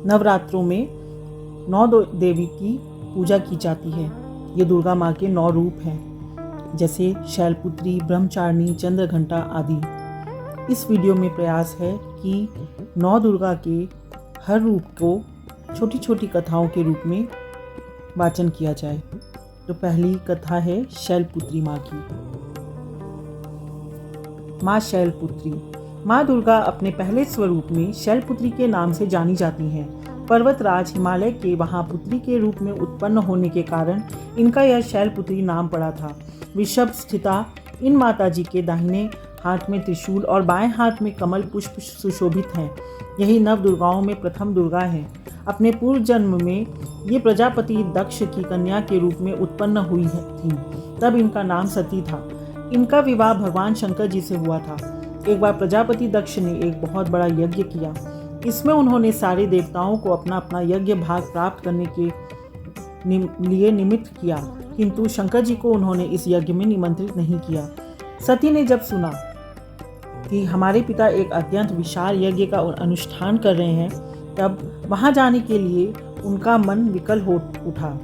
नवरात्रों में 9 देवी की पूजा की जाती है। ये दुर्गा माँ के 9 रूप हैं, जैसे शैलपुत्री, ब्रह्मचारिणी, चंद्रघंटा आदि। इस वीडियो में प्रयास है कि 9 दुर्गा के हर रूप को छोटी छोटी कथाओं के रूप में वाचन किया जाए। तो पहली कथा है शैलपुत्री माँ की। माँ शैलपुत्री। माँ दुर्गा अपने पहले स्वरूप में शैलपुत्री के नाम से जानी जाती हैं। पर्वतराज हिमालय के वहाँ पुत्री के रूप में उत्पन्न होने के कारण इनका यह शैलपुत्री नाम पड़ा था। वृषभ स्थिता इन माताजी के दाहिने हाथ में त्रिशूल और बाएं हाथ में कमल पुष्प सुशोभित हैं। यही नव दुर्गाओं में प्रथम दुर्गा है। अपने पूर्व जन्म में ये प्रजापति दक्ष की कन्या के रूप में उत्पन्न हुई थी। तब इनका नाम सती था। इनका विवाह भगवान शंकर जी से हुआ था। एक बार प्रजापति दक्ष ने एक बहुत बड़ा यज्ञ किया। इसमें उन्होंने सारे देवताओं को अपना अपना यज्ञ भाग प्राप्त करने के लिए निमित्त किया, किंतु शंकर जी को उन्होंने इस यज्ञ में निमंत्रित नहीं किया। सती ने जब सुना कि हमारे पिता एक अत्यंत विशाल यज्ञ का अनुष्ठान कर रहे हैं, तब वहां जाने के लिए उनका मन विकल हो उठा।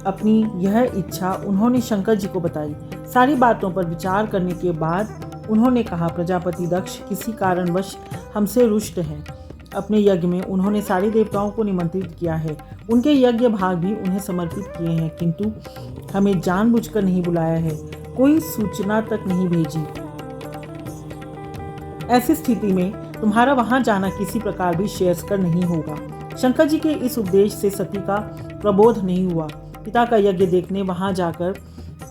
अपनी यह इच्छा उन्होंने शंकर जी को बताई। सारी बातों पर विचार करने के बाद उन्होंने कहा, प्रजापति दक्ष किसी कारणवश हमसे रुष्ट हैं। अपने यज्ञ में उन्होंने सारे देवताओं को निमंत्रित किया है। उनके यज्ञ भाग भी उन्हें समर्पित किए हैं, किंतु हमें जानबूझकर नहीं बुलाया है, कोई सूचना तक नहीं भेजी। ऐसी स्थिति में तुम्हारा वहां जाना किसी प्रकार भी श्रेयस्कर नहीं होगा। शंकर जी के इस उपदेश से सती का प्रबोध नहीं हुआ। पिता का यज्ञ देखने वहां जाकर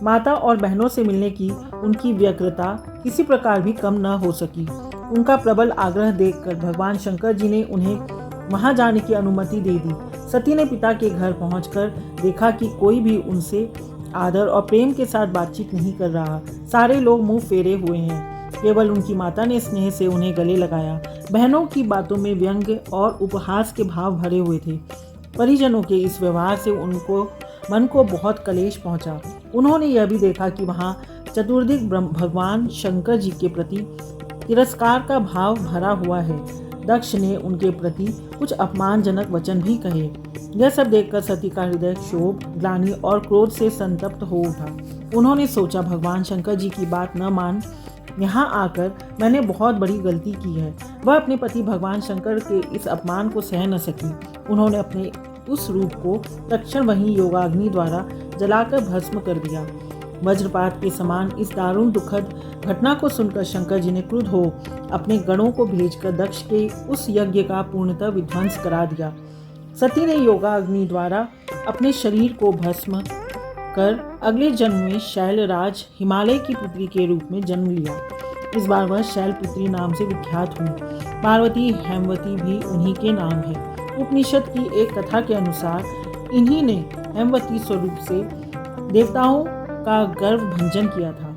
माता और बहनों से मिलने की उनकी व्यग्रता किसी प्रकार भी कम न हो सकी। उनका प्रबल आग्रह देखकर भगवान शंकर जी ने उन्हें वहां जाने की अनुमति दे दी। सती ने पिता के घर पहुंचकर देखा कि कोई भी उनसे आदर और प्रेम के साथ बातचीत नहीं कर रहा। सारे लोग मुंह फेरे हुए हैं। केवल उनकी माता ने स्नेह से उन्हें गले लगाया। बहनों की बातों में व्यंग्य और उपहास के भाव भरे हुए थे। परिजनों के इस व्यवहार से उनको मन को बहुत कलेश पहुंचा। उन्होंने यह भी देखा कि वहां चतुर्दिक भगवान शंकर जी के प्रति तिरस्कार का भाव भरा हुआ है। दक्ष ने उनके प्रति कुछ अपमानजनक वचन भी कहे। यह सब देखकर सती का हृदय क्षोभ, ग्लानि और क्रोध से संतप्त हो उठा। उन्होंने सोचा, भगवान शंकर जी की बात न मान यहाँ आकर मैंने बहुत बड़ी गलती की है। वह अपने पति भगवान शंकर के इस अपमान को सह न सकी। उन्होंने अपने उस रूप को तत्क्षण वहीं योगाग्नि द्वारा जलाकर भस्म कर दिया। वज्रपात के समान इस दारुण दुखद घटना को सुनकर शंकर जी ने क्रुद्ध हो अपने गणों को भेजकर दक्ष के उस यज्ञ का पूर्णतः विध्वंस करा दिया। सती ने योगाग्नि द्वारा अपने शरीर को भस्म कर अगले जन्म में शैलराज हिमालय की पुत्री के रूप में जन्म लिया। इस बार वह शैलपुत्री नाम से विख्यात हुई। पार्वती हेमवती भी उन्हीं के नाम है। उपनिषद की एक कथा के अनुसार इन्हीं ने हेमवती स्वरूप से देवताओं का गर्व भंजन किया था।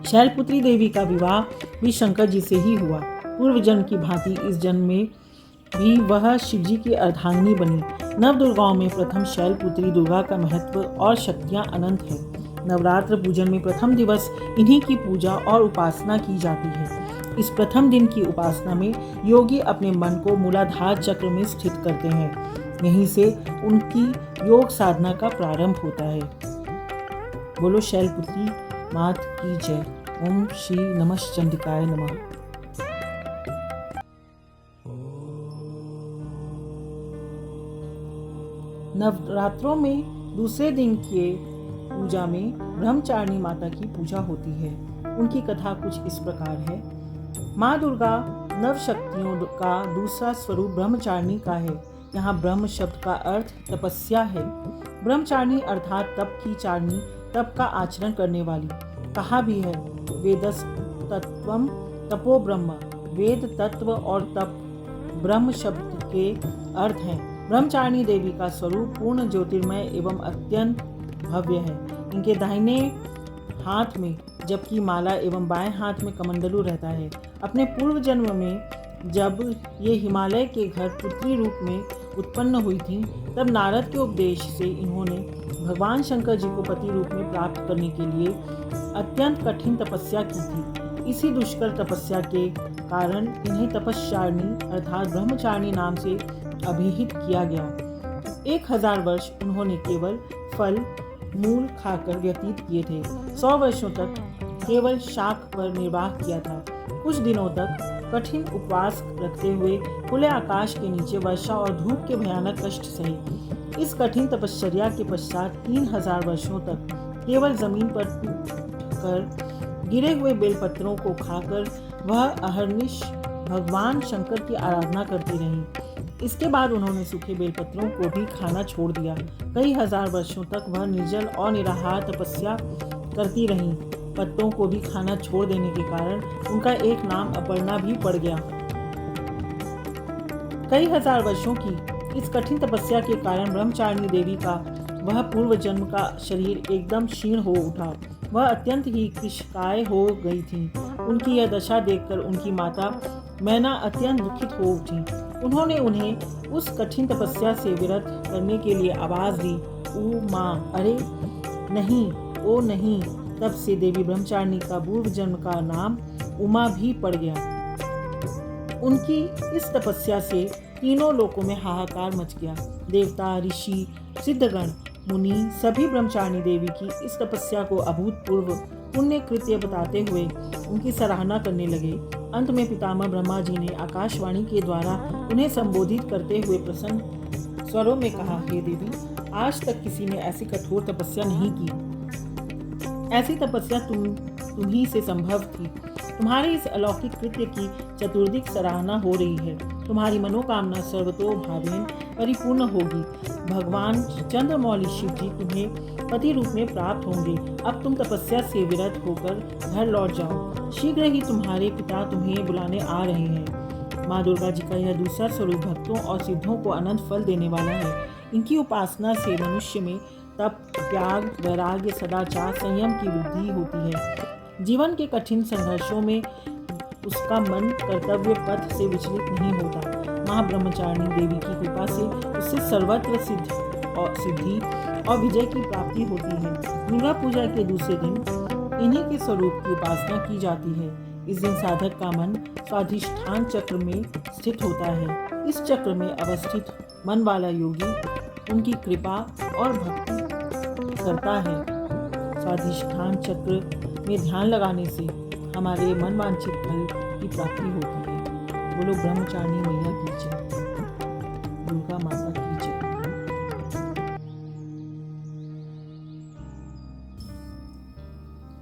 शैलपुत्री देवी का विवाह भी शंकर जी से ही हुआ। पूर्व जन्म की भांति इस जन्म में भी वह शिवजी की अर्धांगिनी बनी। नव दुर्गाओं में प्रथम शैलपुत्री दुर्गा का महत्व और शक्तियां अनंत है। नवरात्र पूजन में प्रथम दिवस इन्हीं की पूजा और उपासना की जाती है। इस प्रथम दिन की उपासना में योगी अपने मन को मूलाधार चक्र में स्थित करते हैं। यहीं से उनकी योग साधना का प्रारंभ होता है। बोलो शैलपुत्री मात की जय। ओम श्री नमः चंडिकाय नमः। नवरात्रों में दूसरे दिन के पूजा में ब्रह्मचारिणी माता की पूजा होती है। उनकी कथा कुछ इस प्रकार है। माँ दुर्गा नव शक्तियों का दूसरा स्वरूप ब्रह्मचारिणी का है। यहाँ ब्रह्म शब्द का अर्थ तपस्या है। ब्रह्मचारिणी अर्थात तप की चारिणी, तप का आचरण करने वाली। कहा भी है, वेदस्तत्वम तपो ब्रह्म। वेद तत्व और तप ब्रह्म शब्द के अर्थ हैं। ब्रह्मचारिणी देवी का स्वरूप पूर्ण ज्योतिर्मय एवं अत्यंत भव्य है। इनके दाहिने हाथ में जबकि माला एवं बाएं हाथ में कमंडलू रहता है। अपने पूर्व जन्म में जब ये हिमालय के घर पुत्री रूप में उत्पन्न हुई थी, तब नारद के उपदेश से इन्होंने भगवान शंकर जी को पति रूप में प्राप्त करने के लिए अत्यंत कठिन तपस्या की थी। इसी दुष्कर तपस्या के कारण इन्हें तपस्यारिणी अर्थात ब्रह्मचारिणी नाम से अभिहित किया गया। 1000 वर्ष उन्होंने केवल फल मूल खाकर व्यतीत किए थे। 100 वर्षों तक केवल शाक पर निर्वाह किया था। कुछ दिनों तक कठिन उपवास रखते हुए खुले आकाश के नीचे वर्षा और धूप के भयानक कष्ट सहे। इस कठिन तपश्चर्या के पश्चात 3000 वर्षों तक केवल जमीन पर टूटकर गिरे हुए बेलपत्रों को खाकर वह अहर्निश भगवान शंकर की आराधना करती रही। इसके बाद उन्होंने सूखे बेलपत्रों को भी खाना छोड़ दिया। कई हजार वर्षों तक वह निर्जल और निराहार तपस्या करती रहीं। पत्तों को भी खाना छोड़ देने के कारण उनका एक नाम अपर्णा भी पड़ गया। कई हजार वर्षों की इस कठिन तपस्या के कारण ब्रह्मचारिणी देवी का वह पूर्व जन्म का शरीर एकदम क्षीण हो उठा। वह अत्यंत ही कृशकाय हो गई थी। उनकी यह दशा देखकर उनकी माता मैना अत्यंत दुखित हो उठी। उन्होंने उन्हें उस कठिन तपस्या से विरत करने के लिए आवाज दी, ओ माँ, अरे नहीं, ओ नहीं। तब से देवी ब्रह्मचारिणी का पूर्व जन्म का नाम उमा भी पड़ गया। उनकी इस तपस्या से तीनों लोकों में हाहाकार मच गया। देवता, ऋषि, सिद्धगण, मुनि सभी ब्रह्मचारिणी देवी की इस तपस्या को अभूतपूर्व पुण्य कृत्य बताते हुए उनकी सराहना करने लगे। अंत में पितामह ब्रह्मा जी ने आकाशवाणी के द्वारा उन्हें संबोधित करते हुए प्रसन्न स्वरों में कहा, हे देवी, आज तक किसी ने ऐसी कठोर तपस्या नहीं की। ऐसी तपस्या तुम ही से संभव थी। तुम्हारे इस अलौकिक कृत्य की चतुर्दिक सराहना हो रही है। तुम्हारी मनोकामना सर्वतोभावेन परिपूर्ण होगी। भगवान चंद्रमौली शिव जी तुम्हें पति रूप में प्राप्त होंगे। अब तुम तपस्या से विरत होकर घर लौट जाओ। शीघ्र ही तुम्हारे पिता तुम्हें बुलाने आ रहे हैं। माँ दुर्गा जी का यह दूसरा स्वरूप भक्तों और सिद्धों को अनंत फल देने वाला है। इनकी उपासना से मनुष्य में तप, त्याग, वैराग्य, सदाचार, संयम की वृद्धि होती है। जीवन के कठिन संघर्षों में उसका मन कर्तव्य पथ से विचलित नहीं होता। माँ ब्रह्मचारिणी देवी की कृपा से उससे सर्वत्र सिद्धि और विजय की प्राप्ति होती है। दुर्गा पूजा के दूसरे दिन इन्हीं के स्वरूप की उपासना की जाती है। इस दिन साधक का मन स्वाधिष्ठान चक्र में स्थित होता है। इस चक्र में अवस्थित मन वाला योगी उनकी कृपा और भक्ति करता है। स्वाधिष्ठान चक्र में ध्यान लगाने से हमारे मन वांछित फल की प्राप्ति होती है। बोलो ब्रह्मचारिणी मैया की जय, दुर्गा माता की जय।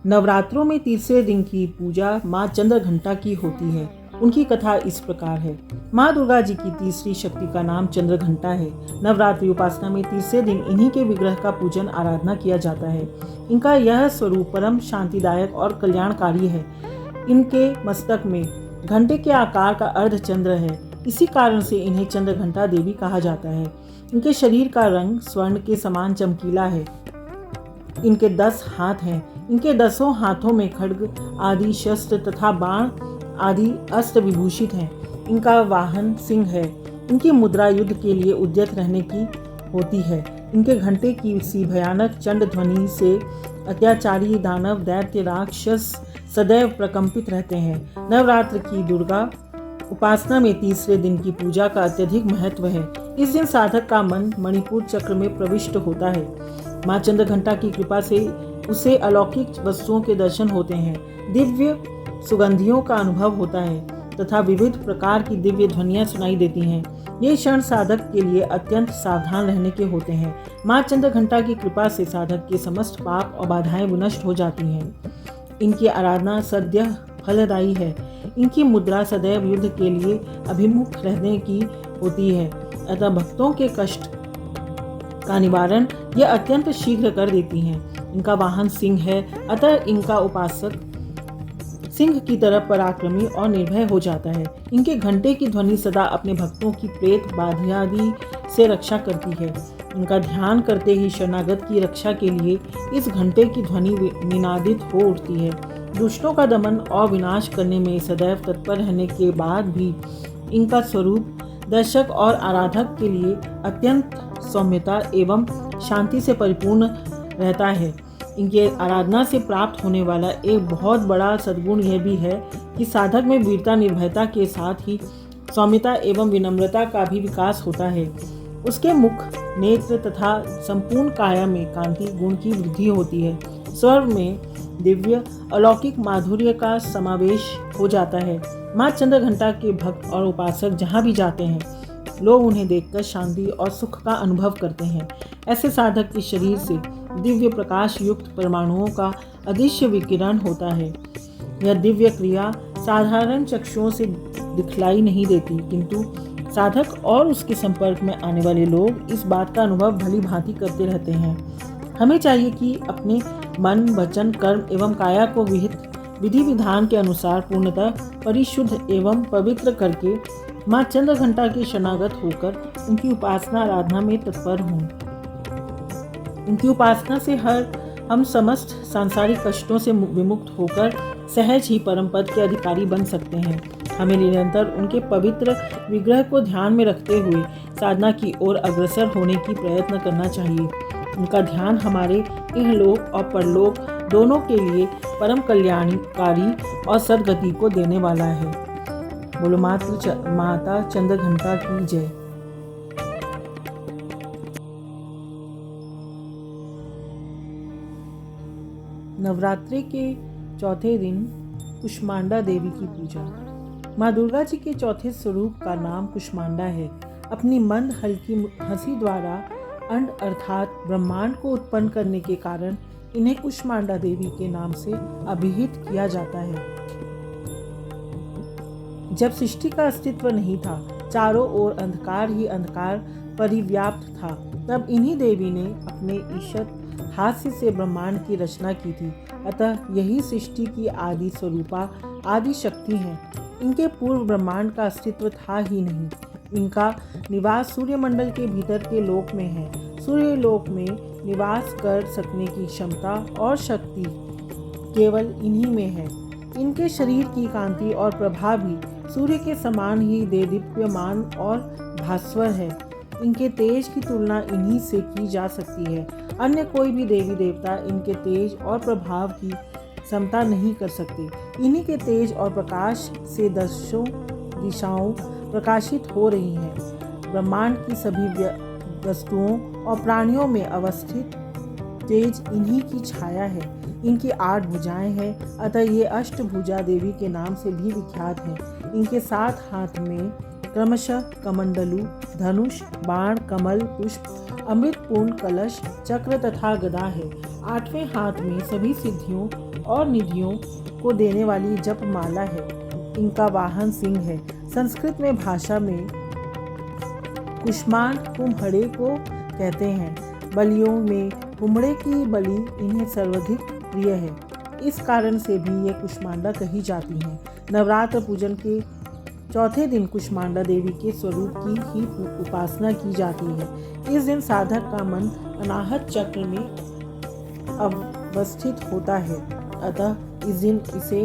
नवरात्रों में तीसरे दिन की पूजा माँ चंद्रघंटा की होती है। उनकी कथा इस प्रकार है। माँ दुर्गा जी की तीसरी शक्ति का नाम चंद्रघंटा है। नवरात्रि उपासना में तीसरे दिन इन्हीं के विग्रह का पूजन आराधना किया जाता है। इनका यह स्वरूप परम शांतिदायक और कल्याणकारी है। इनके मस्तक में घंटे के आकार का अर्धचंद्र है। इसी कारण से इन्हें चंद्रघंटा देवी कहा जाता है। इनके शरीर का रंग स्वर्ण के समान चमकीला है। इनके 10 हाथ हैं। इनके 10 हाथों में खड्ग आदि शस्त्र तथा बाण आदि अस्त्र विभूषित हैं। इनका वाहन सिंह है। इनकी मुद्रा युद्ध के लिए उद्यत रहने की होती है। इनके घंटे की सी भयानक चंड ध्वनि से अत्याचारी दानव, दैत्य, राक्षस सदैव प्रकंपित रहते हैं। नवरात्र की दुर्गा उपासना में तीसरे दिन की पूजा का अत्यधिक महत्व है। इस दिन साधक का मन मणिपुर चक्र में प्रविष्ट होता है। माँ चंद्रघंटा की कृपा से उसे अलौकिक वस्तुओं के दर्शन होते हैं। दिव्य सुगंधियों का अनुभव होता है तथा विविध प्रकार की दिव्य ध्वनियाँ सुनाई देती हैं। ये क्षण साधक के लिए अत्यंत सावधान रहने के होते हैं। माँ चंद्रघंटा की कृपा से साधक के समस्त पाप और बाधाएं विनष्ट हो जाती हैं। इनकी आराधना सद्य फलदायी है। इनकी मुद्रा सदैव युद्ध के लिए अभिमुख रहने की होती है। अतः भक्तों के कष्ट का निवारण यह अत्यंत शीघ्र कर देती हैं। इनका वाहन सिंह है, अतः इनका उपासक सिंह की तरह पराक्रमी और निर्भय हो जाता है। इनके घंटे की ध्वनि सदा अपने भक्तों की प्रेत बाधादि से रक्षा करती है। इनका ध्यान करते ही शरणागत की रक्षा के लिए इस घंटे की ध्वनि निनादित हो उठती है। दुष्टों का दमन और विनाश करने में सदैव तत्पर रहने के बाद भी इनका स्वरूप दर्शक और आराधक के लिए अत्यंत सौम्यता एवं शांति से परिपूर्ण रहता है। इनके आराधना से प्राप्त होने वाला एक बहुत बड़ा सद्गुण यह भी है कि साधक में वीरता निर्भयता के साथ ही सौम्यता एवं विनम्रता का भी विकास होता है। उसके मुख, नेत्र तथा संपूर्ण काया में कांति गुण की वृद्धि होती है। स्वर में दिव्य अलौकिक माधुर्य का समावेश हो जाता है। माँ चंद्रघंटा के भक्त और उपासक जहाँ भी जाते हैं, लोग उन्हें देखकर शांति और सुख का अनुभव करते हैं। ऐसे साधक के शरीर से दिव्य प्रकाश युक्त परमाणुओं का अदृश्य विकिरण होता है। यह दिव्य क्रिया साधारण चक्षुओं से दिखलाई नहीं देती, किंतु साधक और उसके संपर्क में आने वाले लोग इस बात का अनुभव भली भांति करते रहते हैं। हमें चाहिए कि अपने मन, वचन, कर्म एवं काया को विहित विधि विधान के अनुसार पूर्णतः परिशुद्ध एवं पवित्र करके माँ चंद्रघंटा के शरणागत होकर उनकी उपासना आराधना में तत्पर हों। उनकी उपासना से हम समस्त सांसारिक कष्टों से विमुक्त होकर सहज ही परम पद के अधिकारी बन सकते हैं। हमें निरंतर उनके पवित्र विग्रह को ध्यान में रखते हुए साधना की ओर अग्रसर होने की प्रयत्न करना चाहिए। उनका ध्यान हमारे इहलोक और परलोक दोनों के लिए परम कल्याणकारी और सद्गति को देने वाला है। बोलो माता चंद्रघंटा की जय। नवरात्रि के चौथे दिन कुष्मांडा देवी की पूजा। माँ दुर्गा जी के चौथे स्वरूप का नाम कुष्मांडा है। अपनी मंद हल्की हंसी द्वारा अंड अर्थात ब्रह्मांड को उत्पन्न करने के कारण इन्हें कुष्मांडा देवी के नाम से अभिहित किया जाता है। जब सृष्टि का अस्तित्व नहीं था, चारों ओर अंधकार ही अंधकार परिव्याप्त था, तब इन्हीं देवी ने अपने ईशत हास्य से ब्रह्मांड की रचना की थी। अतः यही सृष्टि की आदि स्वरूपा, आदि शक्ति है। इनके पूर्व ब्रह्मांड का अस्तित्व था ही नहीं। इनका निवास सूर्यमंडल के भीतर के लोक में है। सूर्यलोक में निवास कर सकने की क्षमता और शक्ति केवल इन्हीं में है। इनके शरीर की कांति और प्रभा भी सूर्य के समान ही देदीप्यमान और भास्वर है। इनके तेज की तुलना इन्हीं से की जा सकती है। अन्य कोई भी देवी देवता इनके तेज और प्रभाव की समता नहीं कर सकते। इन्हीं के तेज और प्रकाश से दसों दिशाओं प्रकाशित हो रही हैं। ब्रह्मांड की सभी वस्तुओं और प्राणियों में अवस्थित तेज इन्हीं की छाया है। इनकी 8 भुजाएं हैं, अतः ये अष्टभुजा देवी के नाम से भी विख्यात है। इनके 7 हाथ में क्रमशः कमंडलू, धनुष, बाण, कमल, पुष्प, अमृतपूर्ण कलश, चक्र तथा गदा है। 8वें हाथ में सभी सिद्धियों और निधियों को देने वाली जपमाला है। इनका वाहन सिंह है। संस्कृत में भाषा में कुष्मांड कुम्हड़े को कहते हैं। बलियों में कुम्हड़े की बलि इन्हें सर्वाधिक प्रिय है। इस कारण से भी ये कुष्मांडा कही जाती हैं। नवरात्र पूजन के चौथे दिन कुष्मांडा देवी के स्वरूप की ही उपासना की जाती है। इस दिन साधक का मन अनाहत चक्र में अवस्थित होता है। अतः इस दिन इसे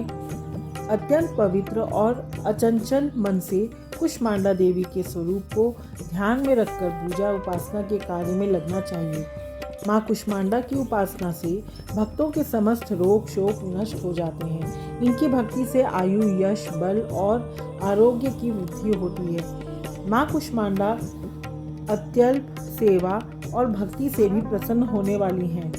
अत्यंत पवित्र और अचंचल मन से कुष्मांडा देवी के स्वरूप को ध्यान में रखकर पूजा उपासना के कार्य में लगना चाहिए। माँ कुष्मांडा की उपासना से भक्तों के समस्त रोग शोक नष्ट हो जाते हैं। इनकी भक्ति से आयु, यश, बल और आरोग्य की वृद्धि होती है। माँ कुष्मांडा अत्यल्प सेवा और भक्ति से भी प्रसन्न होने वाली हैं।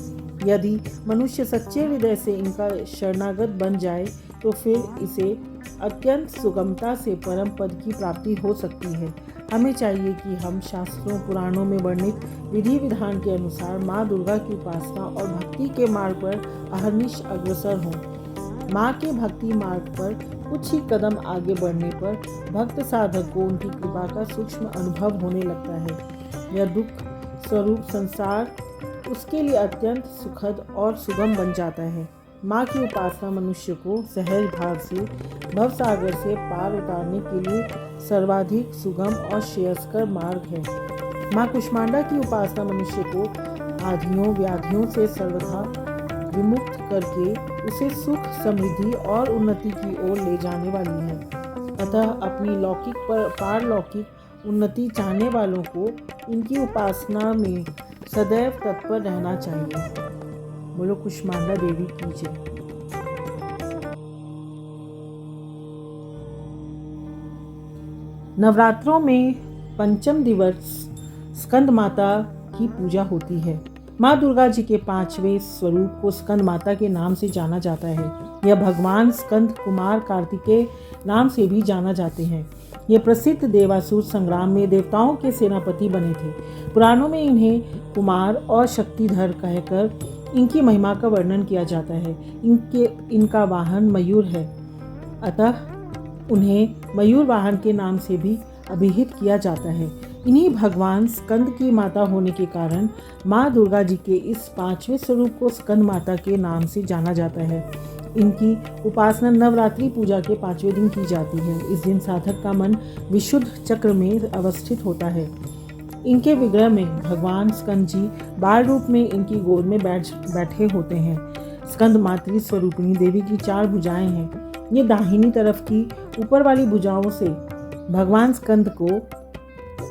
यदि मनुष्य सच्चे हृदय से इनका शरणागत बन जाए तो फिर इसे अत्यंत सुगमता से परम पद की प्राप्ति हो सकती है। हमें चाहिए कि हम शास्त्रों पुराणों में वर्णित विधि विधान के अनुसार माँ दुर्गा की उपासना और भक्ति के मार्ग पर अहर्निश अग्रसर हों। माँ के भक्ति मार्ग पर कुछ ही कदम आगे बढ़ने पर भक्त साधक को उनकी कृपा का सूक्ष्म अनुभव होने लगता है। यह दुख स्वरूप संसार उसके लिए अत्यंत सुखद और सुगम बन जाता है। माँ की उपासना मनुष्य को सहज भाव से भवसागर से पार उतारने के लिए सर्वाधिक सुगम और श्रेयस्कर मार्ग है। माँ कुष्मांडा की उपासना मनुष्य को आधियों व्याधियों से सर्वथा विमुक्त करके उसे सुख, समृद्धि और उन्नति की ओर ले जाने वाली है। अतः अपनी लौकिक पारलौकिक उन्नति चाहने वालों को इनकी उपासना में सदैव तत्पर रहना चाहिए। बोलो कुष्मांडा देवी की जय। नवरात्रों में पंचम दिवस स्कंद माता की पूजा होती है। माँ दुर्गा जी के 5वें स्वरूप को स्कंद माता के नाम से जाना जाता है। यह भगवान स्कंद कुमार कार्तिकेय नाम से भी जाना जाते हैं। ये प्रसिद्ध देवासुर संग्राम में देवताओं के सेनापति बने थे। पुराणों में इन्हें कुमार और शक्तिधर कहकर इनकी महिमा का वर्णन किया जाता है। इनका वाहन मयूर है, अतः उन्हें मयूर वाहन के नाम से भी अभिहित किया जाता है। इन्हीं भगवान स्कंद की माता होने के कारण माँ दुर्गा जी के इस 5वें स्वरूप को स्कंद माता के नाम से जाना जाता है। इनकी उपासना नवरात्रि पूजा के 5वें दिन की जाती है। इस दिन साधक का मन विशुद्ध चक्र में अवस्थित होता है। इनके विग्रह में भगवान स्कंद जी बाल रूप में इनकी गोद में बैठे होते हैं। स्कंद मातृ स्वरूपिणी देवी की 4 भुजाएं हैं। ये दाहिनी तरफ की ऊपर वाली भुजाओं से भगवान स्कंद को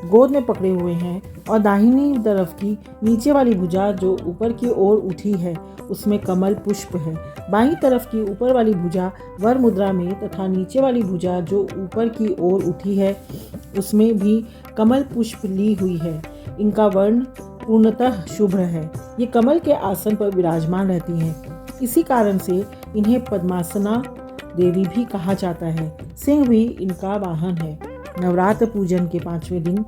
गोद में पकड़े हुए हैं और दाहिनी तरफ की नीचे वाली भुजा जो ऊपर की ओर उठी है उसमें कमल पुष्प है। बाईं तरफ की ऊपर वाली भुजा वर मुद्रा में तथा नीचे वाली भुजा जो ऊपर की ओर उठी है उसमें भी कमल पुष्प ली हुई है। इनका वर्ण पूर्णतः शुभ्र है। ये कमल के आसन पर विराजमान रहती हैं। इसी कारण से इन्हें पद्मासना देवी भी कहा जाता है। सिंह भी इनका वाहन है। नवरात्र पूजन के 5वें दिन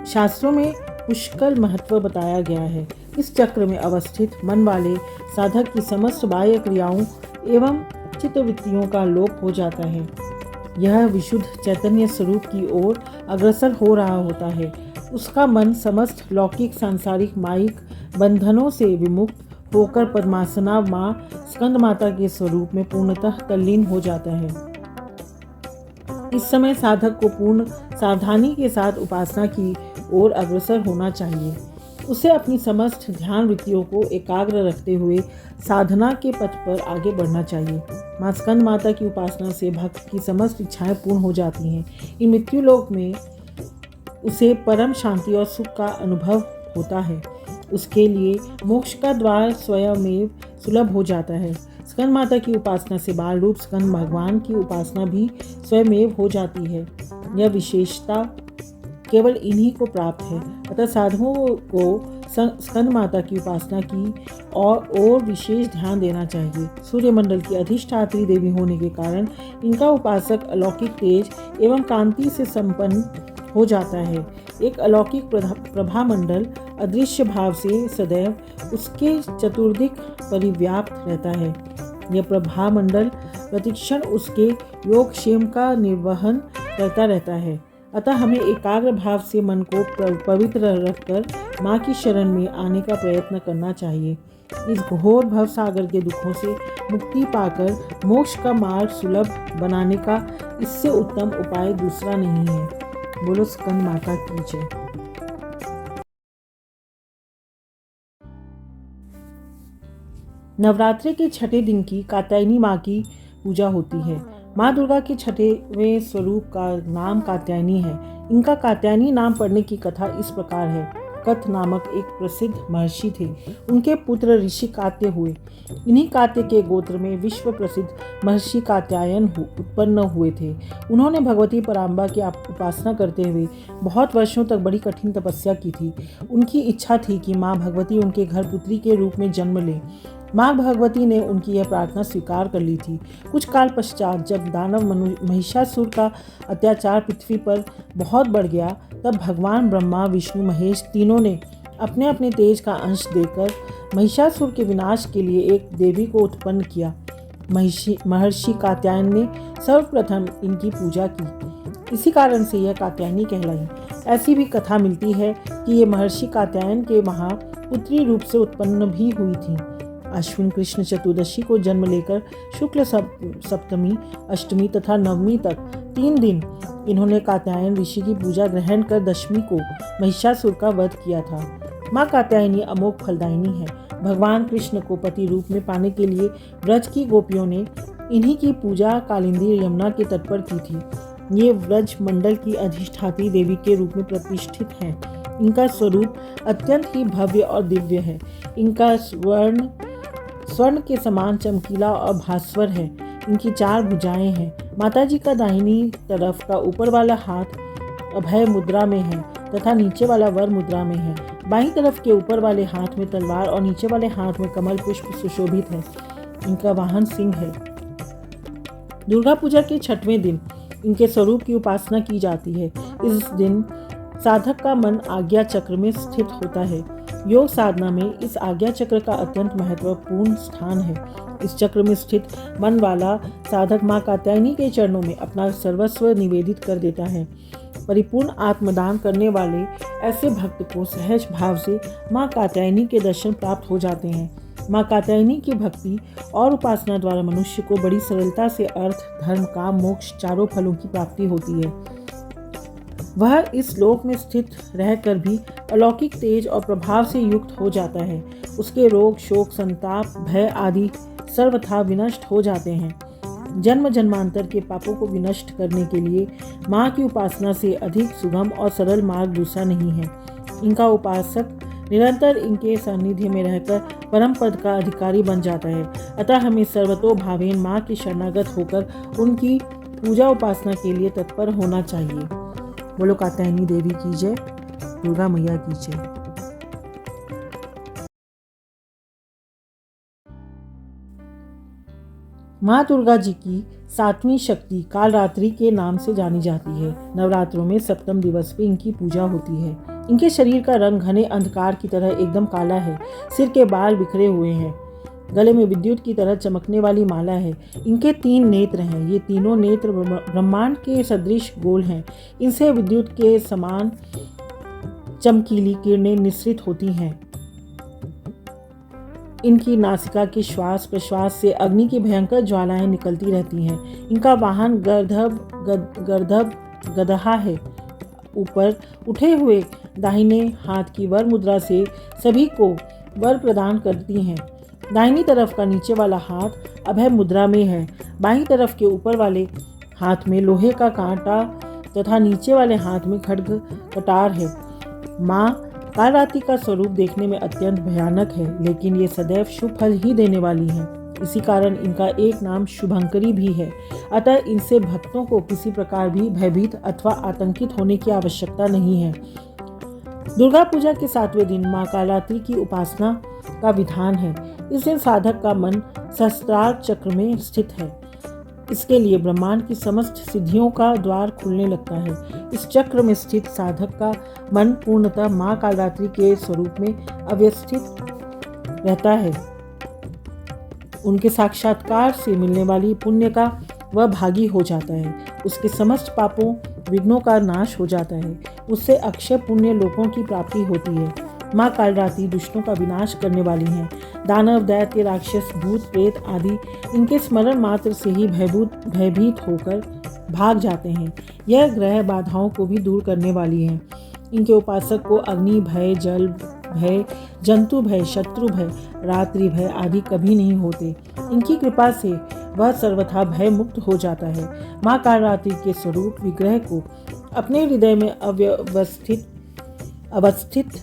शास्त्रों में पुष्कल महत्व बताया गया है। इस चक्र में अवस्थित मन वाले साधक की समस्त बाह्य क्रियाओं एवं चित्तवृत्तियों का लोप हो जाता है। यह विशुद्ध चैतन्य स्वरूप की ओर अग्रसर हो रहा होता है। उसका मन समस्त लौकिक सांसारिक मायिक बंधनों से विमुक्त होकर पद्मासना माँ स्कंद माता के स्वरूप में पूर्णतः तल्लीन हो जाता है। इस समय साधक को पूर्ण सावधानी के साथ उपासना की ओर अग्रसर होना चाहिए। उसे अपनी समस्त ध्यान वृत्तियों को एकाग्र रखते हुए साधना के पथ पर आगे बढ़ना चाहिए। माँ स्कंद माता की उपासना से भक्त की समस्त इच्छाएं पूर्ण हो जाती हैं। इन मृत्यु लोक में उसे परम शांति और सुख का अनुभव होता है। उसके लिए मोक्ष का द्वार स्वयमेव सुलभ हो जाता है। स्कंद माता की उपासना से बाल रूप स्कंद भगवान की उपासना भी स्वयमेव हो जाती है। यह विशेषता केवल इन्हीं को प्राप्त है। अतः साधुओं को स्कंद माता की उपासना की और विशेष ध्यान देना चाहिए। सूर्यमंडल की अधिष्ठात्री देवी होने के कारण इनका उपासक अलौकिक तेज एवं कांति से संपन्न हो जाता है। एक अलौकिक प्रभा मंडल अदृश्य भाव से सदैव उसके चतुर्दिक परिव्याप्त रहता है। यह प्रभा मंडल प्रतिक्षण उसके योगक्षेम का निर्वहन करता रहता है। अतः हमें एकाग्र भाव से मन को पवित्र रखकर माँ की शरण में आने का प्रयत्न करना चाहिए। इस घोर भव सागर के दुखों से मुक्ति पाकर मोक्ष का मार्ग सुलभ बनाने का इससे उत्तम उपाय दूसरा नहीं है। बोलो स्कंद माता की जय। नवरात्रि के 6ठे दिन की कात्यायनी माँ की पूजा होती है। माँ दुर्गा के 6वें स्वरूप का नाम कात्यायनी है। इनका कात्यायनी नाम पढ़ने की कथा इस प्रकार है। कथ नामक एक प्रसिद्ध महर्षि थे। उनके पुत्र ऋषि कात्य हुए। इन्हीं कात्य के गोत्र में विश्व प्रसिद्ध महर्षि कात्यायन उत्पन्न हुए थे। उन्होंने भगवती पराम्बा की उपासना करते हुए बहुत वर्षों तक बड़ी कठिन तपस्या की थी। उनकी इच्छा थी कि माँ भगवती उनके घर पुत्री के रूप में जन्म लें। माँ भगवती ने उनकी यह प्रार्थना स्वीकार कर ली थी। कुछ काल पश्चात जब दानव महिषासुर का अत्याचार पृथ्वी पर बहुत बढ़ गया, तब भगवान ब्रह्मा विष्णु महेश तीनों ने अपने अपने तेज का अंश देकर महिषासुर के विनाश के लिए एक देवी को उत्पन्न किया। महर्षि कात्यायन ने सर्वप्रथम इनकी पूजा की। इसी कारण से यह कात्यायनी कहलाई। ऐसी भी कथा मिलती है कि ये महर्षि कात्यायन के महापुत्री रूप से उत्पन्न भी हुई थी। अश्विन कृष्ण चतुर्दशी को जन्म लेकर शुक्ल सप्तमी, अष्टमी तथा नवमी तक 3 दिन इन्होंने कात्यायन ऋषि की पूजा ग्रहण कर दशमी को महिषासुर का वध किया था। माँ कात्यायनी अमोघ फलदायिनी है। भगवान कृष्ण को पति रूप में पाने के लिए व्रज की गोपियों ने इन्हीं की पूजा कालिंदी यमुना के तट पर की थी। ये व्रज मंडल की अधिष्ठात्री देवी के रूप में प्रतिष्ठित हैं। इनका स्वरूप अत्यंत ही भव्य और दिव्य है। इनका स्वर्ण के समान चमकीला और भास्वर है। इनकी 4 भुजाएं हैं। माताजी का दाहिनी तरफ का ऊपर वाला हाथ अभय मुद्रा में है तथा नीचे वाला वर मुद्रा में है। बाईं तरफ के ऊपर वाले हाथ में तलवार और नीचे वाले हाथ में कमल पुष्प सुशोभित है। इनका वाहन सिंह है। दुर्गा पूजा के 6वें दिन इनके स्वरूप की उपासना की जाती है। इस दिन साधक का मन आज्ञा चक्र में स्थित होता है। योग साधना में इस आज्ञा चक्र का अत्यंत महत्वपूर्ण स्थान है। इस चक्र में स्थित मन वाला साधक मां कात्यायनी के चरणों में अपना सर्वस्व निवेदित कर देता है। परिपूर्ण आत्मदान करने वाले ऐसे भक्त को सहज भाव से मां कात्यायनी के दर्शन प्राप्त हो जाते हैं। मां कात्यायनी की भक्ति और उपासना द्वारा मनुष्य को बड़ी सरलता से अर्थ, धर्म, काम, मोक्ष चारों फलों की प्राप्ति होती है। वह इस लोक में स्थित रहकर भी अलौकिक तेज और प्रभाव से युक्त हो जाता है। उसके रोग, शोक, संताप, भय आदि सर्वथा विनष्ट हो जाते हैं। जन्म जन्मांतर के पापों को विनष्ट करने के लिए माँ की उपासना से अधिक सुगम और सरल मार्ग दूसरा नहीं है। इनका उपासक निरंतर इनके सानिध्य में रहकर परम पद का अधिकारी बन जाता है। अतः हमें सर्वतोभावेन माँ की शरणागत होकर उनकी पूजा उपासना के लिए तत्पर होना चाहिए। बोलो कात्यायनी देवी की जय, दुर्गा मैया की जय। माँ दुर्गा जी की 7वीं शक्ति कालरात्रि के नाम से जानी जाती है। नवरात्रों में 7वें दिवस पे इनकी पूजा होती है। इनके शरीर का रंग घने अंधकार की तरह एकदम काला है। सिर के बाल बिखरे हुए हैं। गले में विद्युत की तरह चमकने वाली माला है। इनके 3 नेत्र हैं। ये तीनों नेत्र ब्रह्मांड के सदृश गोल हैं। इनसे विद्युत के समान चमकीली किरणें निस्रित होती हैं। इनकी नासिका के श्वास प्रश्वास से अग्नि की भयंकर ज्वालाएं निकलती रहती हैं। इनका वाहन गर्दभ गदहा है। ऊपर उठे हुए दाहिने हाथ की वर मुद्रा से सभी को वर प्रदान करती हैं। दाहिनी तरफ का नीचे वाला हाथ अभय मुद्रा में है। बाईं तरफ के ऊपर वाले हाथ में लोहे का कांटा तथा नीचे वाले हाथ में खड्ग कटार है। माँ कालरात्रि का स्वरूप देखने में अत्यंत भयानक है, लेकिन ये सदैव शुभ फल ही देने वाली हैं। इसी कारण इनका एक नाम शुभंकरी भी है। अतः इनसे भक्तों को किसी प्रकार भी भयभीत अथवा आतंकित होने की आवश्यकता नहीं है। दुर्गा पूजा के 7वें दिन माँ कालरात्रि की उपासना का विधान है। इस दिन साधक का मन सहस्त्रार चक्र में स्थित है। इसके लिए ब्रह्मांड की समस्त सिद्धियों का द्वार खुलने लगता है। इस चक्र में स्थित साधक का मन पूर्णतः माँ कालरात्रि के स्वरूप में अवस्थित रहता है। उनके साक्षात्कार से मिलने वाली पुण्य का वह भागी हो जाता है। उसके समस्त पापों विघ्नों का नाश हो जाता है। उससे अक्षय पुण्य लोकों की प्राप्ति होती है। माँ कालरात्रि दुष्टों का विनाश करने वाली हैं। दानव, दैत्य, राक्षस, भूत, प्रेत आदि इनके स्मरण मात्र से ही भयभीत होकर भाग जाते हैं। यह ग्रह बाधाओं को भी दूर करने वाली है। इनके उपासक को अग्नि भय, जल भय, जंतु भय, शत्रु भय, रात्रि भय आदि कभी नहीं होते। इनकी कृपा से वह सर्वथा भय मुक्त हो जाता है। माँ कालरात्रि के स्वरूप विग्रह को अपने हृदय में अवस्थित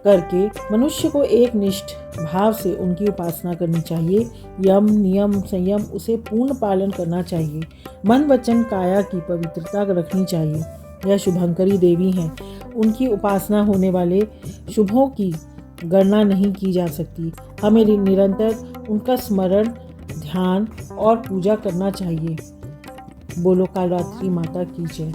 करके मनुष्य को एक निष्ठ भाव से उनकी उपासना करनी चाहिए। यम, नियम, संयम उसे पूर्ण पालन करना चाहिए। मन, वचन, काया की पवित्रता रखनी चाहिए। यह शुभंकरी देवी हैं। उनकी उपासना होने वाले शुभों की गणना नहीं की जा सकती। हमें निरंतर उनका स्मरण, ध्यान और पूजा करना चाहिए। बोलो कालरात्रि माता की जय।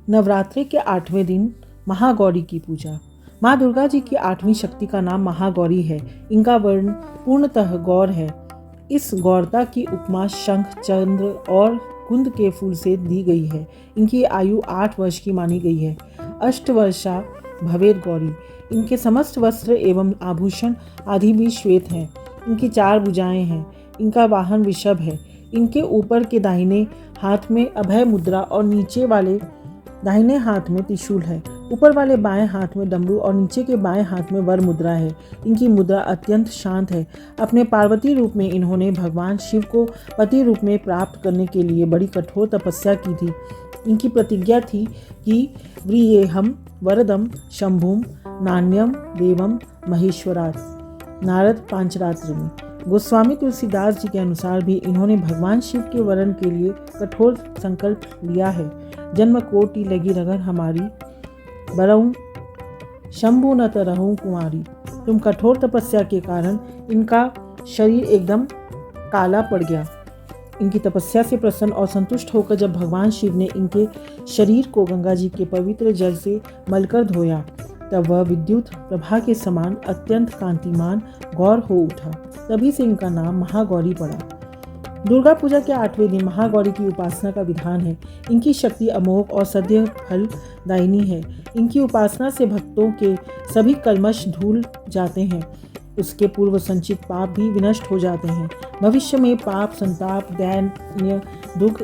नवरात्रि के 8वें दिन महागौरी की पूजा। माँ दुर्गा जी की 8वीं शक्ति का नाम महागौरी है। इनका वर्ण पूर्णतः गौर है। इस गौरता की उपमा शंख, चंद्र और कुंद के फूल से दी गई है। इनकी आयु 8 वर्ष की मानी गई है। अष्टवर्षा भवेद गौरी। इनके समस्त वस्त्र एवं आभूषण आदि भी श्वेत हैं। इनकी 4 भुजाएं हैं। इनका वाहन वृषभ है। इनके ऊपर के दाहिने हाथ में अभय मुद्रा और नीचे वाले दाहिने हाथ में त्रिशूल है। ऊपर वाले बाएं हाथ में डमरू और नीचे के बाएं हाथ में वर मुद्रा है। इनकी मुद्रा अत्यंत शांत है। अपने पार्वती रूप में इन्होंने भगवान शिव को पति रूप में प्राप्त करने के लिए बड़ी कठोर तपस्या की थी। इनकी प्रतिज्ञा थी कि व्रियेहम वरदम शंभुम नान्यम देवम महेश्वरात्। नारद पांचरात्र में। गोस्वामी तुलसीदास जी के अनुसार भी इन्होंने भगवान शिव के वरण के लिए कठोर संकल्प लिया है। जन्म कोटि लगी रगड़ हमारी, बरऊं शंभु न तरहूं कुंवारी। तुम कठोर तपस्या के कारण इनका शरीर एकदम काला पड़ गया। इनकी तपस्या से प्रसन्न और संतुष्ट होकर जब भगवान शिव ने इनके शरीर को गंगा जी के पवित्र जल से मलकर धोया, तब वह विद्युत प्रभा के समान अत्यंत कांतिमान गौर हो उठा। तभी से इनका नाम महागौरी पड़ा। दुर्गा पूजा के 8वें दिन महागौरी की उपासना का विधान है। इनकी शक्ति अमोघ और सद्य फलदायिनी है। इनकी उपासना से भक्तों के सभी कल्मश धुल जाते हैं। उसके पूर्व संचित पाप भी विनष्ट हो जाते हैं। भविष्य में पाप, संताप, दैन्य, दुख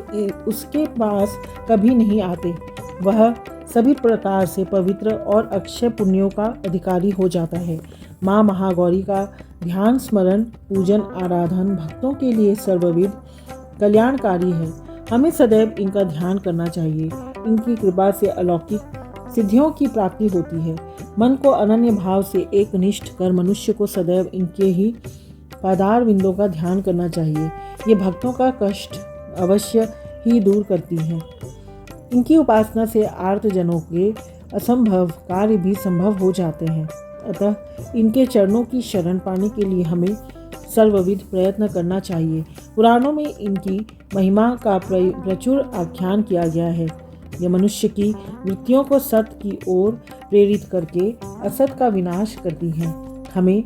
उसके पास कभी नहीं आते। वह सभी प्रकार से पवित्र और अक्षय पुण्यों का अधिकारी हो जाता है। माँ महागौरी का ध्यान, स्मरण, पूजन, आराधन भक्तों के लिए सर्वविध कल्याणकारी है। हमें सदैव इनका ध्यान करना चाहिए। इनकी कृपा से अलौकिक सिद्धियों की प्राप्ति होती है। मन को अनन्य भाव से एकनिष्ठ कर मनुष्य को सदैव इनके ही पादार विंदों का ध्यान करना चाहिए। ये भक्तों का कष्ट अवश्य ही दूर करती हैं। इनकी उपासना से आर्तजनों के असंभव कार्य भी संभव हो जाते हैं। अतः इनके चरणों की शरण पाने के लिए हमें सर्वविध प्रयत्न करना चाहिए। पुराणों में इनकी महिमा का प्रचुर आख्यान किया गया है। यह मनुष्य की वृत्तियों को सत्य की ओर प्रेरित करके असत का विनाश करती हैं। हमें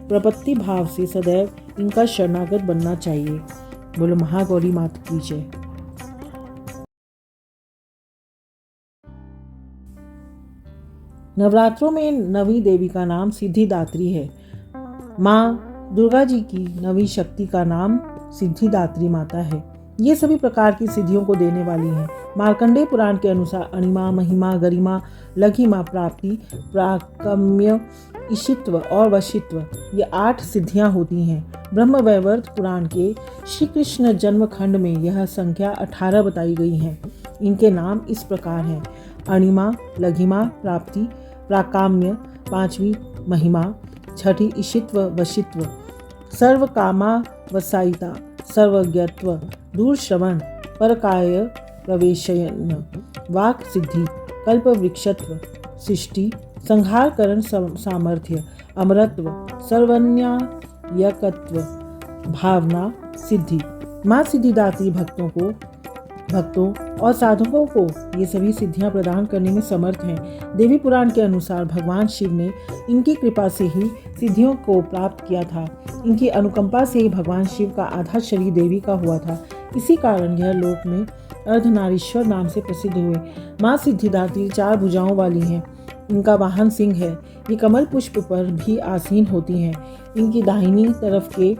प्रपत्ति भाव से सदैव इनका शरणागत बनना चाहिए। बोलो महागौरी माता की जय। नवरात्रों में नवी देवी का नाम सिद्धिदात्री है। माँ दुर्गा जी की नवी शक्ति का नाम सिद्धिदात्री माता है। ये सभी प्रकार की सिद्धियों को देने वाली हैं। मार्कंडेय पुराण के अनुसार अणिमा, महिमा, गरिमा, लघिमा, प्राप्ति, प्राकम्य, ईशित्व और वशित्व, ये 8 सिद्धियां होती हैं। ब्रह्मवैवर्त पुराण के श्री कृष्ण जन्म खंड में यह संख्या 18 बताई गई है। इनके नाम इस प्रकार हैं: अणिमा, लघिमा, प्राप्ति, प्राकाम्य, 5वीं महिमा, 6ठी ईशित्व वशित्व, सर्व कामा वसायिता, सर्वज्ञत्व, दूरश्रवण, परकाय प्रवेशयन, वाक सिद्धि, कल्प वृक्षत्व, सृष्टि, संहारकरण सामर्थ्य, अमरत्व, सर्वन्यायकत्व, भावना सिद्धि। माँ सिद्धिदात्री भक्तों और साधकों को ये सभी सिद्धियां प्रदान करने में समर्थ हैं। देवी पुराण के अनुसार भगवान शिव ने इनकी कृपा से ही सिद्धियों को प्राप्त किया था। इनकी अनुकंपा से ही भगवान शिव का आधा शरीर देवी का हुआ था। इसी कारण यह लोक में अर्धनारीश्वर नाम से प्रसिद्ध हुए। माँ सिद्धिदात्री 4 भुजाओं वाली हैं। इनका वाहन सिंह है। ये कमल पुष्प पर भी आसीन होती हैं। इनकी दाहिनी तरफ के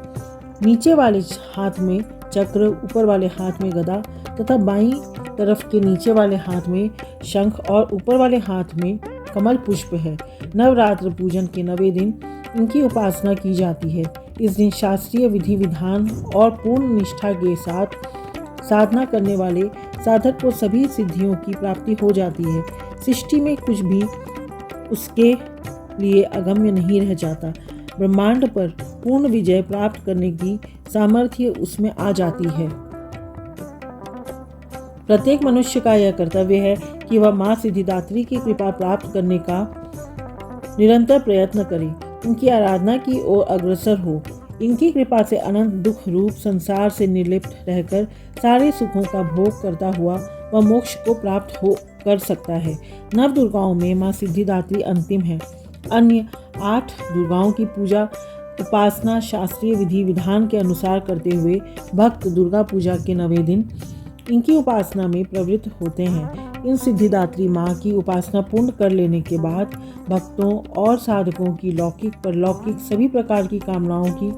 नीचे वाले हाथ में चक्र, ऊपर वाले हाथ में गदा तथा बाईं तरफ के नीचे वाले हाथ में शंख और ऊपर वाले हाथ में कमल पुष्प है। नवरात्र पूजन के 9वें दिन इनकी उपासना की जाती है। इस दिन शास्त्रीय विधि विधान और पूर्ण निष्ठा के साथ साधना करने वाले साधक को सभी सिद्धियों की प्राप्ति हो जाती है। सृष्टि में कुछ भी उसके लिए अगम्य नहीं रह जाता। ब्रह्मांड पर पूर्ण विजय प्राप्त करने की सामर्थ्य उसमें आ जाती है। प्रत्येक मनुष्य का यह कर्तव्य है कि वह माँ सिद्धिदात्री की कृपा प्राप्त करने का निरंतर प्रयत्न करे, उनकी आराधना की ओर अग्रसर हो। इनकी कृपा से अनंत दुख रूप संसार से निर्लिप्त रहकर सारे सुखों का भोग करता हुआ वह मोक्ष को प्राप्त कर सकता है। 9 दुर्गाओं में माँ सिद्धिदात्री अंतिम है। अन्य 8 दुर्गाओं की पूजा उपासना शास्त्रीय विधि विधान के अनुसार करते हुए भक्त दुर्गा पूजा के 9वें दिन इनकी उपासना में प्रवृत्त होते हैं। इन सिद्धिदात्री माँ की उपासना पूर्ण कर लेने के बाद भक्तों और साधकों की लौकिक परलौकिक सभी प्रकार की कामनाओं की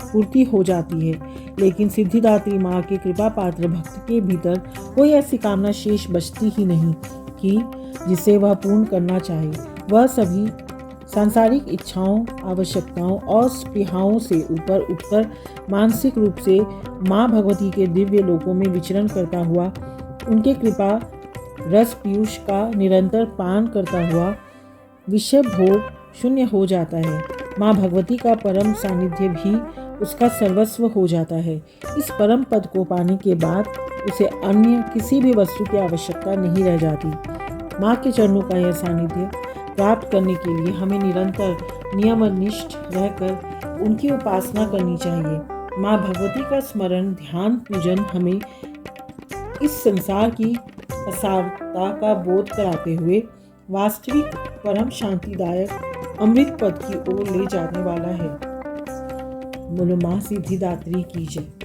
पूर्ति हो जाती है। लेकिन सिद्धिदात्री माँ के कृपा पात्र भक्त के भीतर कोई ऐसी कामना शेष बचती ही नहीं कि जिसे वह पूर्ण करना चाहे। वह सभी सांसारिक इच्छाओं, आवश्यकताओं और स्पृहाओं से ऊपर उठकर मानसिक रूप से माँ भगवती के दिव्य लोकों में विचरण करता हुआ उनके कृपा रस पीयूष का निरंतर पान करता हुआ विषय भोग शून्य हो जाता है। माँ भगवती का परम सानिध्य भी उसका सर्वस्व हो जाता है। इस परम पद को पाने के बाद उसे अन्य किसी भी वस्तु की आवश्यकता नहीं रह जाती। माँ के चरणों का यह सानिध्य प्राप्त करने के लिए हमें निरंतर नियमनिष्ठ रहकर उनकी उपासना करनी चाहिए। माँ भगवती का स्मरण, ध्यान, पूजन हमें इस संसार की असारता का बोध कराते हुए वास्तविक परम शांतिदायक अमृत पद की ओर ले जाने वाला है। बोलो माँ सिद्धिदात्री की जय।